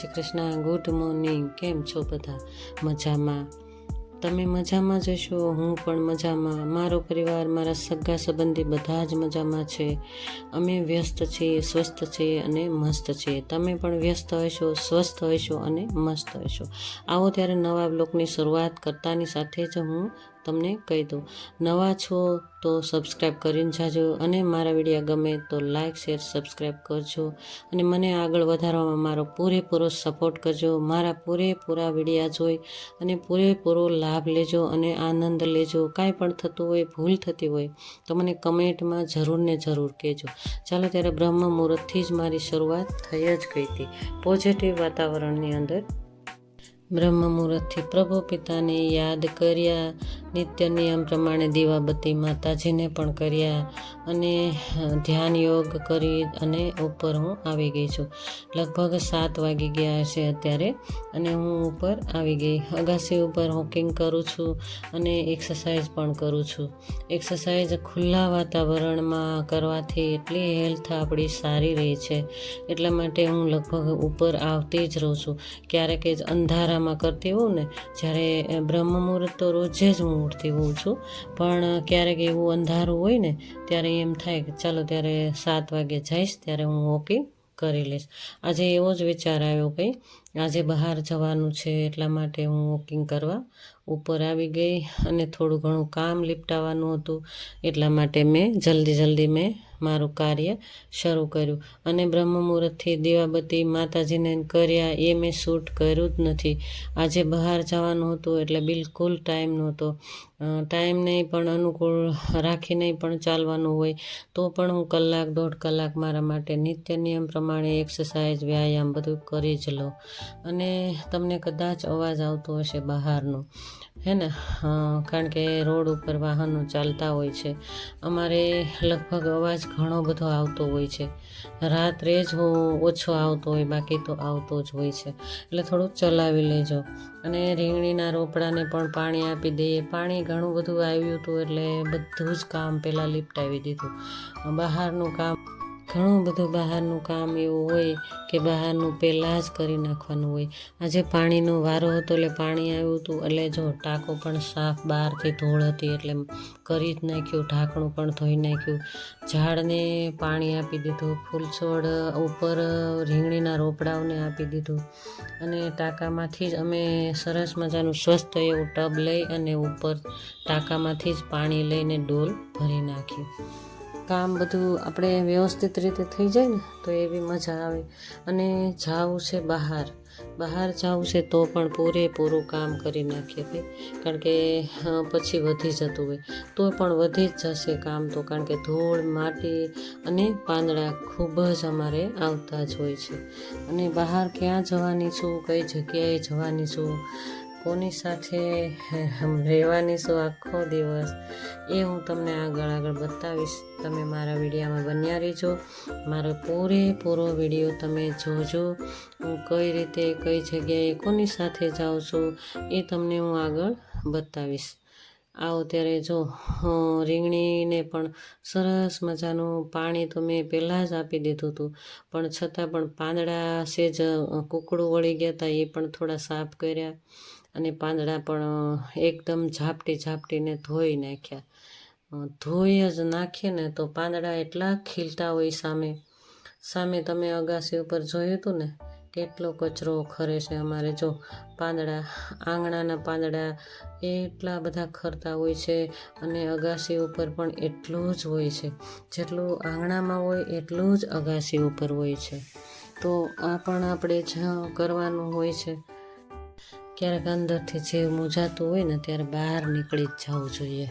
Shri Krishna. Good morning. કેમ છો બધા? મજામાં? તમે મજામાં જશો, હું પણ મજામાં. મારો પરિવાર, મારા સગા સંબંધી બધા જ મજામાં છે. અમે વ્યસ્ત છીએ, સ્વસ્થ છીએ અને મસ્ત છીએ. તમે પણ વ્યસ્ત હશો, સ્વસ્થ હશો અને મસ્ત હશો. આવો ત્યારે નવા બ્લોગની શરૂઆત કરતાની સાથે જ હું તમને કહી દઉં, નવા છો તો સબસ્ક્રાઈબ કરીને જાજો અને મારા વિડીયો ગમે તો લાઇક શેર સબસ્ક્રાઈબ કરજો અને મને આગળ વધારવામાં મારો પૂરેપૂરો સપોર્ટ કરજો. મારા પૂરેપૂરા વિડીયા જોઈ અને પૂરેપૂરો લાભ લેજો અને આનંદ લેજો. કાંઈ પણ થતું હોય, ભૂલ થતી હોય તો મને કમેન્ટમાં જરૂર ને જરૂર કહેજો. ચાલો ત્યારે બ્રહ્મ મુહૂર્તથી જ મારી શરૂઆત થઈ જ ગઈ હતી પોઝિટિવ વાતાવરણની અંદર. બ્રહ્મ મુહૂર્તથી પ્રભુ પિતાને યાદ કર્યા, નિત્ય નિયમ પ્રમાણે દીવાબત્તી માતાજીને પણ કર્યા અને ધ્યાન યોગ કરી અને ઉપર હું આવી ગઈ છું. લગભગ 7 વાગી ગયા છે અત્યારે અને હું ઉપર આવી ગઈ. અગાસી ઉપર વોકિંગ કરું છું અને એક્સરસાઇઝ પણ કરું છું. એક્સરસાઇઝ ખુલ્લા વાતાવરણમાં કરવાથી એટલી હેલ્થ આપણી સારી રહે છે, એટલા માટે હું લગભગ ઉપર આવતી જ રહું છું. ક્યારેક જ અંધારામાં કરતી હોઉં ને, જ્યારે બ્રહ્મ મુહૂર્ત તો રોજે જ હું ઉઠતી હોઉં છું, પણ ક્યારેક એવું અંધારું હોય ને ત્યારે એમ થાય કે ચાલો ત્યારે 7 વાગે જઈશ ત્યારે હું વોકિંગ કરી લઈશ. આજે એવો જ વિચાર આવ્યો કંઈ આજે બહાર જવાનું છે, એટલા માટે હું વોકિંગ કરવા ઉપર આવી ગઈ અને થોડું ઘણું કામ લીપટાવાનું હતું, એટલા માટે મેં જલ્દી મારું કાર્ય શરૂ કર્યું. અને બ્રહ્મ મુહૂર્તથી દીવાબત્તી માતાજીને કર્યા એ મેં શૂટ કર્યું જ નથી. આજે બહાર જવાનું હતું એટલે બિલકુલ ટાઈમ નહોતો. ટાઈમને પણ અનુકૂળ રાખીને પણ ચાલવાનું હોય તો પણ હું 1-1.5 કલાક મારા માટે નિત્ય નિયમ પ્રમાણે એક્સરસાઇઝ વ્યાયામ બધું કરી જ લઉં. અને તમને કદાચ અવાજ આવતો હશે બહારનો, હે ને, કારણ કે રોડ ઉપર વાહનો ચાલતા હોય છે. અમારે લગભગ અવાજ ઘણો બધો આવતો હોય છે. રાત્રે જ ઓછો આવતો હોય, બાકી તો આવતો જ હોય છે. એટલે થોડુંક ચલાવી લેજો. અને રીંગણીના રોપડાને પણ પાણી આપી દઈએ. પાણી ઘણું બધું આવ્યું હતું એટલે બધું જ કામ પહેલાં લીપટાવી દીધું. બહારનું કામ ઘણું બધું બહારનું કામ એવું હોય કે બહારનું પહેલાં જ કરી નાખવાનું હોય. આજે પાણીનો વારો હતો એટલે પાણી આવ્યું હતું એટલે જો ટાંકો પણ સાફ, બહારથી ધૂળ હતી એટલે કરી જ નાખ્યું. ઢાંકણું પણ ધોઈ નાખ્યું. ઝાડને પાણી આપી દીધું. ફૂલછોડ ઉપર રીંગણીના રોપડાઓને આપી દીધું. અને ટાંકામાંથી જ અમે સરસ મજાનું સ્વસ્થ એવું ટબ લઈ અને ઉપર ટાંકામાંથી જ પાણી લઈને ડોલ ભરી નાખ્યું. કામ બધું આપણે વ્યવસ્થિત રીતે થઈ જાય ને તો એવી મજા આવે. અને જાવું છે બહાર જાવું છે તો પણ પૂરેપૂરું કામ કરી નાખીએ ભાઈ, કારણ કે પછી વધી જતું હોય તો પણ વધી જ જશે કામ તો, કારણ કે ધૂળ, માટી અને પાંદડા ખૂબ જ અમારે આવતા જ હોય છે. અને બહાર ક્યાં જવાની છું, કઈ જગ્યાએ જવાની છું, કોની સાથે રહેવાની છું આખો દિવસ, એ હું તમને આગળ બતાવીશ. તમે મારા વિડીયોમાં બન્યા રહેજો. મારો પૂરેપૂરો વિડીયો તમે જોજો. હું કઈ રીતે, કઈ જગ્યાએ, કોની સાથે જાઉં છું એ તમને હું આગળ બતાવીશ. આવો ત્યારે જો રીંગણીને પણ સરસ મજાનું પાણી તો મેં પહેલાં જ આપી દીધું હતું, પણ છતાં પણ પાંદડા સેજ કૂકડું વળી ગયા હતા, એ પણ થોડા સાફ કર્યા. અને પાંદડા પણ એકદમ ઝાપટીને ધોઈ નાખ્યા. ધોઈ જ નાખીએ ને તો પાંદડા એટલા ખીલતા હોય. સામે તમે અગાસી ઉપર જોયું હતું ને કેટલો કચરો ખરે છે અમારે. જો પાંદડા, આંગણાના પાંદડા એટલા બધા ખરતા હોય છે અને અગાસી ઉપર પણ એટલું જ હોય છે. જેટલું આંગણામાં હોય એટલું જ અગાસી ઉપર હોય છે. તો આ પણ આપણે જ કરવાનું હોય છે. ક્યારેક અંદરથી જીવ મૂંઝાતું હોય ને ત્યારે બહાર નીકળી જ જવું જોઈએ.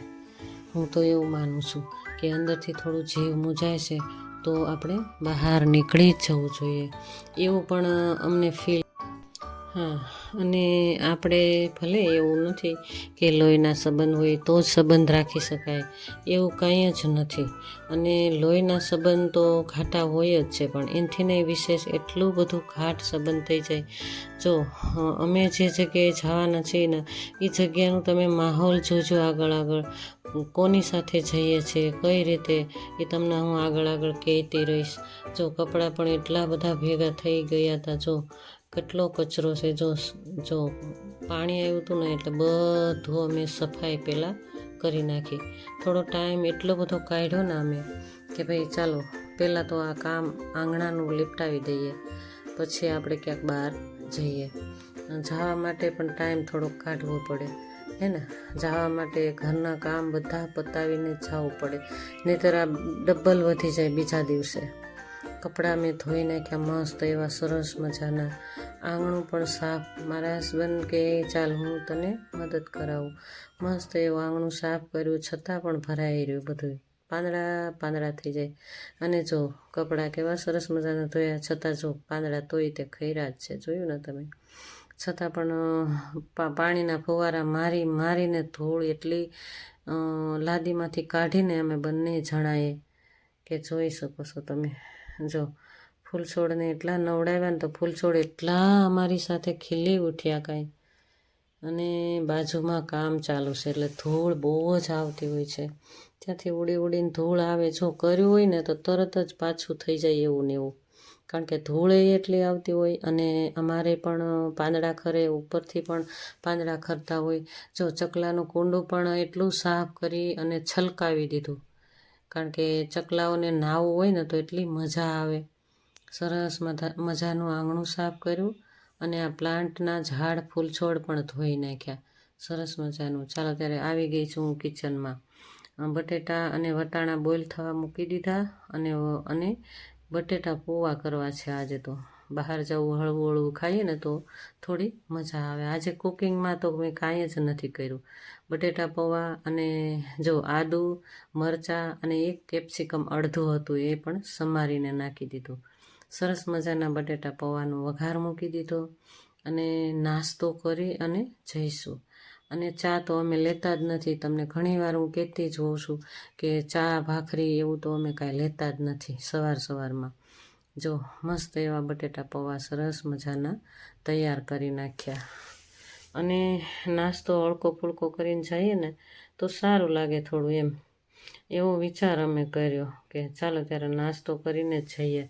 હું તો એવું માનું છું કે અંદરથી થોડું જીવ મૂંઝાય છે તો આપણે બહાર નીકળી જ જવું જોઈએ. એવું પણ અમને ફીલ. હા, અને આપણે ભલે એવું નથી કે લોહીના સંબંધ હોય તો જ સંબંધ રાખી શકાય, એવું કંઈ જ નથી. અને લોહીના સંબંધ તો ઘાટા હોય જ છે, પણ એનાથી નહીં વિશેષ એટલું બધું ઘાટ સંબંધ થઈ જાય. જો અમે જે જગ્યાએ જવાના છીએ ને એ જગ્યાનું તમે માહોલ જોજો. આગળ કોની સાથે જઈએ છીએ, કઈ રીતે, એ તમને હું આગળ કહેતી રહીશ. જો કપડાં પણ એટલા બધા ભેગા થઈ ગયા હતા. જો કેટલો કચરો છે. જો પાણી આવ્યું હતું ને એટલે બધું અમે સફાઈ પહેલાં કરી નાખી. થોડો ટાઈમ એટલો બધો કાઢ્યો ને અમે કે ભાઈ ચાલો પહેલાં તો આ કામ આંગણાનું લીપટાવી દઈએ, પછી આપણે ક્યાંક બહાર જઈએ. જવા માટે પણ ટાઈમ થોડોક કાઢવો પડે હે ને. જવા માટે ઘરના કામ બધા પતાવીને જવું પડે, નહીંતર આ ડબલ વધી જાય બીજા દિવસે. કપડાં મેં ધોઈ નાખ્યા મસ્ત એવા સરસ મજાના. આંગણું પણ સાફ. મારા હસબન્ડ કે ચાલ હું તને મદદ કરાવું. મસ્ત એવું આંગણું સાફ કર્યું, છતાં પણ ભરાઈ રહ્યું બધું, પાંદડા થઈ જાય. અને જો કપડાં કેવા સરસ મજાના ધોયા, છતાં જો પાંદડા તોય તે ખૈરા જ છે, જોયું ને તમે. છતાં પણ પાણીના ફુવારા મારીને ધૂળ એટલી લાદીમાંથી કાઢીને અમે બંને જણાએ કે જોઈ શકો છો તમે. જો ફૂલછોડને એટલા નવડાવ્યા ને તો ફૂલછોડ એટલા અમારી સાથે ખીલી ઉઠ્યા કાંઈ. અને બાજુમાં કામ ચાલુ છે એટલે ધૂળ બહુ જ આવતી હોય છે. ત્યાંથી ઉડીને ધૂળ આવે. જો કર્યું હોય ને તો તરત જ પાછું થઈ જાય એવું ને એવું, કારણ કે ધૂળ એટલી આવતી હોય. અને અમારે પણ પાંદડા ખરે, ઉપરથી પણ પાંદડા ખરતા હોય. જો ચકલાનું કુંડું પણ એટલું સાફ કરી અને છલકાવી દીધું, કારણ કે ચકલાઓને નાહવું હોય ને તો એટલી મજા આવે. સરસ મજાનું આંગણું સાફ કર્યું અને આ પ્લાન્ટના ઝાડ ફૂલછોડ પણ ધોઈ નાખ્યા સરસ મજાનું. ચાલો ત્યારે આવી ગઈ છું હું કિચનમાં. બટેટા અને વટાણા બોઇલ થવા મૂકી દીધા અને બટેટા પૌવા કરવા છે આજે. તો બહાર જવું હળવું ખાઈએ ને તો થોડી મજા આવે. આજે કુકિંગમાં તો મેં કાંઈ જ નથી કર્યું. બટેટા પૌવા અને જો આદુ, મરચાં અને એક કેપ્સિકમ અડધું હતું એ પણ સમારીને નાખી દીધું. સરસ મજાના બટેટા પૌવાનો વઘાર મૂકી દીધો અને નાસ્તો કરી અને જઈશું. અને ચા તો અમે લેતા જ નથી. તમને ઘણીવાર હું કહેતી જ હોઉં છું કે ચા ભાખરી એવું તો અમે કાંઈ લેતા જ નથી સવારમાં. જો મસ્ત એવા બટેટા પૌવા સરસ મજાના તૈયાર કરી નાખ્યા. અને નાસ્તો હળકો ફૂલકો કરીને જઈએ ને તો સારું લાગે થોડું એમ, એવો વિચાર અમે કર્યો કે ચાલો ત્યારે નાસ્તો કરીને જ જઈએ.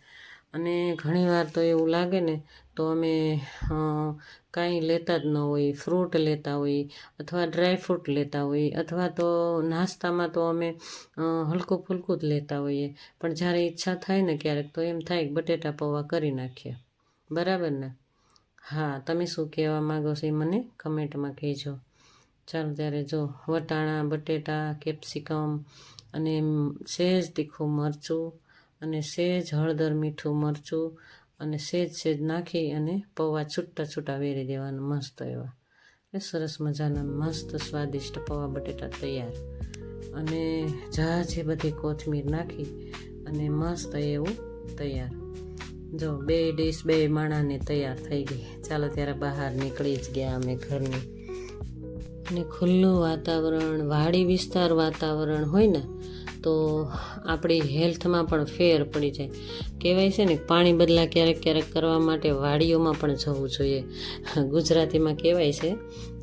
અને ઘણીવાર તો એવું લાગે ને તો અમે કાંઈ લેતા જ ન હોય, ફ્રૂટ લેતા હોય અથવા ડ્રાયફ્રૂટ લેતા હોઈએ, અથવા તો નાસ્તામાં તો અમે હલકું ફૂલકું જ લેતા હોઈએ. પણ જ્યારે ઈચ્છા થાય ને ક્યારેક તો એમ થાય બટેટા પૌવા કરી નાખીએ. બરાબર ને? હા, તમે શું કહેવા માગો છો એ મને કમેન્ટમાં કહેજો. ચાલો ત્યારે જો વટાણા, બટેટા, કેપ્સિકમ અને સહેજ તીખું મરચું અને સહેજ હળદર, મીઠું, મરચું અને સહેજ નાખી અને પૌવા છૂટા વેરી દેવાના મસ્ત એવા. એટલે સરસ મજાના મસ્ત સ્વાદિષ્ટ પૌવા બટેટા તૈયાર. અને ઝાઝી બધી કોથમીર નાખી અને મસ્ત એવું તૈયાર. જો 2 ડીશ 2 માણાને તૈયાર થઈ ગઈ. ચાલો ત્યારે બહાર નીકળી જ ગયા અમે ઘરની. અને ખુલ્લું વાતાવરણ, વાડી વિસ્તાર વાતાવરણ હોય ને તો આપણી હેલ્થમાં પણ ફેર પડી જાય. કહેવાય છે ને પાણી બદલા ક્યારેક કરવા માટે વાડીઓમાં પણ જવું જોઈએ. ગુજરાતીમાં કહેવાય છે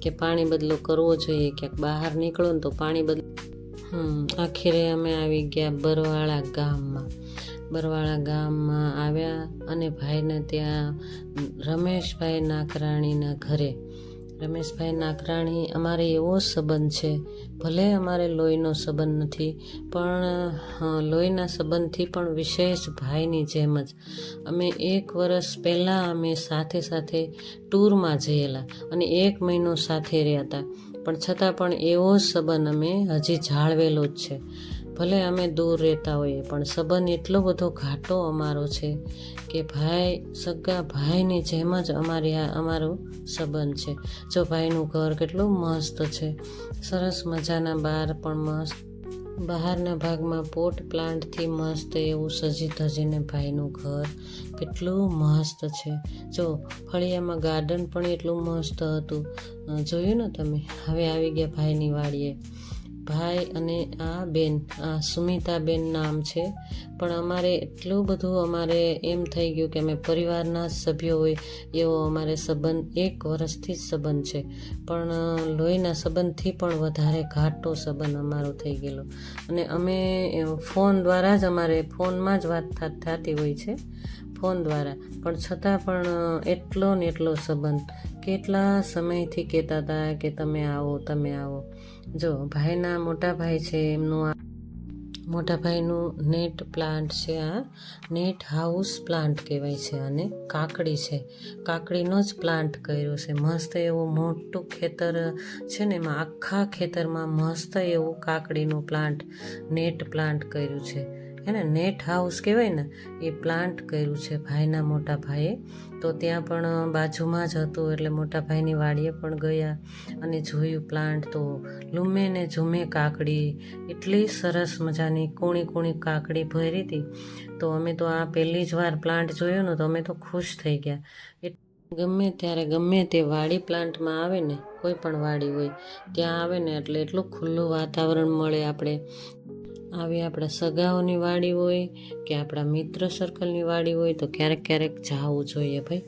કે પાણી બદલો કરવો જોઈએ. ક્યાંક બહાર નીકળો ને તો પાણી આખરે અમે આવી ગયા બરવાળા ગામમાં આવ્યા અને ભાઈને ત્યાં રમેશભાઈ નાકરાણીના ઘરે. રમેશભાઈ નાકરાણી અમારે એવો સંબંધ છે, ભલે અમારે લોહીનો સંબંધ નથી પણ લોહીના સંબંધથી પણ વિશેષ ભાઈની જેમ જ. અમે 1 વર્ષ પહેલાં અમે સાથે ટૂરમાં જયેલા અને 1 મહિનો સાથે રહ્યા હતા, પણ છતાં પણ એવો જ સંબંધ અમે હજી જાળવેલો જ છે. ભલે અમે દૂર રહેતા હોઈએ પણ સંબંધ એટલો બધો ઘાટો અમારો છે કે સગા ભાઈની જેમ જ અમારો સંબંધ છે. જો ભાઈનું ઘર કેટલું મસ્ત છે, સરસ મજાના બહાર પણ મસ્ત, બહારના ભાગમાં પોટ પ્લાન્ટથી મસ્ત એવું સજી ધજીને ભાઈનું ઘર કેટલું મસ્ત છે. જો ફળિયામાં ગાર્ડન પણ એટલું મસ્ત હતું, જોયું ને તમે. હવે આવી ગયા ભાઈની વાડીએ. ભાઈ અને આ સુમિતાબેન નામ છે, પણ અમારે એટલું બધું એમ થઈ ગયું કે અમે પરિવારના સભ્યો હોય એવો અમારે સંબંધ 1 વર્ષથી જ સંબંધ છે. પણ લોહીના સંબંધથી પણ વધારે ઘાટો સંબંધ અમારો થઈ ગયેલો. અને અમે ફોન દ્વારા જ ફોનમાં જ વાત થતી હોય છે, ફોન દ્વારા, પણ છતાં પણ એટલો ને એટલો સંબંધ. કેટલા સમયથી કહેતા હતા કે તમે આવો. જો ભાઈના મોટા ભાઈ છે, એમનું મોટા ભાઈનું નેટ પ્લાન્ટ છે, આ નેટ હાઉસ પ્લાન્ટ કહેવાય છે, અને કાકડી છે, કાકડીનો જ પ્લાન્ટ કર્યો છે. મસ્ત એવું મોટું ખેતર છે ને, એમાં આખા ખેતરમાં મસ્ત એવું કાકડીનું પ્લાન્ટ, નેટ પ્લાન્ટ કર્યું છે. હે ને, નેટ હાઉસ કહેવાય ને, એ પ્લાન્ટ કર્યું છે ભાઈના મોટા ભાઈએ. તો ત્યાં પણ બાજુમાં જ હતું, એટલે મોટા ભાઈની વાડીએ પણ ગયા અને જોયું પ્લાન્ટ. તો લૂમે ને ઝૂમે કાકડી, એટલી સરસ મજાની કૂણી કાકડી ભરી હતી. તો અમે તો આ પહેલી જ વાર પ્લાન્ટ જોયો ને, તો અમે તો ખુશ થઈ ગયા. ગમે ત્યારે ગમે તે વાડી પ્લાન્ટમાં આવે ને, કોઈ પણ વાડી હોય ત્યાં આવે ને, એટલે એટલું ખુલ્લું વાતાવરણ મળે. આપણે આવી આપણા સગાઓની વાડી હોય કે આપણા મિત્ર સર્કલની વાડી હોય તો ક્યારેક જવું જોઈએ ભાઈ.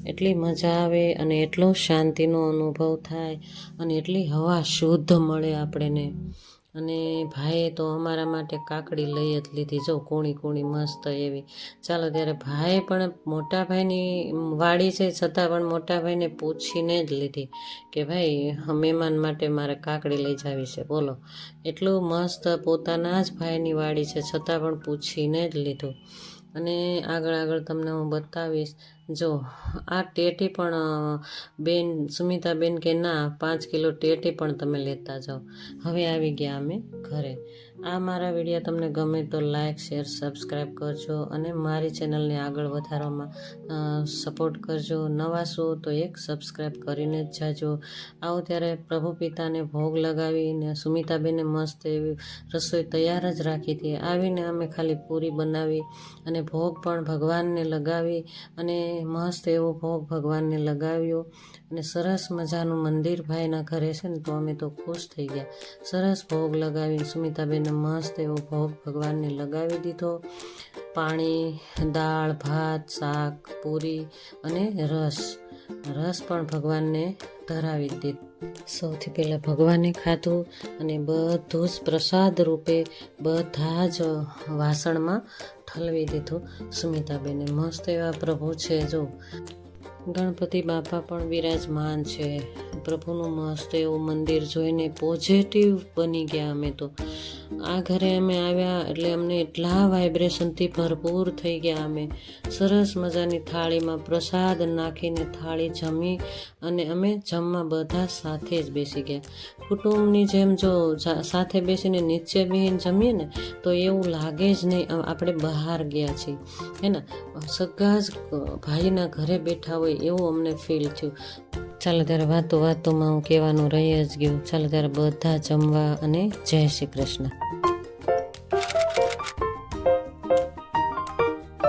એટલી મજા આવે અને એટલો શાંતિનો અનુભવ થાય અને એટલી હવા શુદ્ધ મળે આપણને. અને ભાઈએ તો અમારા માટે કાકડી લઈ જ લીધી, જો કૂણી મસ્ત એવી. ચાલો ત્યારે ભાઈ પણ મોટા ભાઈની વાડી છે, છતાં પણ મોટા ભાઈને પૂછીને જ લીધી કે ભાઈ મહેમાન માટે મારે કાકડી લઈ જાવી છે. બોલો, એટલું મસ્ત પોતાના જ ભાઈની વાડી છે, છતાં પણ પૂછીને જ લીધું. અને આગળ તમને હું બતાવીશ. જો આ ટેટી પણ સુમિતાબેન કે ના 5 કિલો ટેટી પણ તમે લેતા જાઓ. હવે આવી ગયા અમે ઘરે. આ મારા વિડીયો તમને ગમે તો લાઈક, શેર, સબસ્ક્રાઈબ કરજો અને મારી ચેનલને આગળ વધારવામાં સપોર્ટ કરજો. નવા છો તો એક સબસ્ક્રાઈબ કરીને જ જાજો. આવો ત્યારે પ્રભુ પિતાને ભોગ લગાવીને સુમિતાબેને મસ્ત એવી રસોઈ તૈયાર જ રાખી હતી. આવીને અમે ખાલી પૂરી બનાવી અને ભોગ પણ ભગવાનને લગાવી અને મસ્ત એવો ભોગ ભગવાનને લગાવ્યો. અને સરસ મજાનું મંદિર ભાઈના ઘરે છે ને, તો અમે તો ખુશ થઈ ગયા. સરસ ભોગ લગાવીને સુમિતાબેને મસ્ત એવો ભોગ ભગવાનને લગાવી દીધો. પાણી, દાળ, ભાત, શાક, પૂરી અને રસ પણ ભગવાનને ધરાવી દીધું. સૌથી પહેલાં ભગવાને ખાધું અને બધું જ પ્રસાદ રૂપે બધા જ વાસણમાં ઠલવી દીધું સુમિતાબેને. મસ્ત એવા પ્રભુ છે. જો ગણપતિ બાપા પણ બિરાજમાન છે. પ્રભુનું મસ્ત એવું મંદિર જોઈને પોઝિટિવ બની ગયા અમે તો. આ ઘરે અમે આવ્યા એટલે અમને એટલા વાઇબ્રેશનથી ભરપૂર થઈ ગયા. અમે સરસ મજાની થાળીમાં પ્રસાદ નાખીને થાળી જમી અને અમે જમવા બધા સાથે જ બેસી ગયા. કુટુંબની જેમ જો સાથે બેસીને નીચે બેસીને જમીએ ને, તો એવું લાગે જ નહીં આપણે બહાર ગયા છીએ. હે ને, સગા જ ભાઈના ઘરે બેઠા હોય એવું અમને ફીલ થયું. ચાલો ત્યારે વાતોમાં હું કહેવાનું રહી જ ગયું. ચાલો ત્યારે બધા જમવા અને જય શ્રી કૃષ્ણ.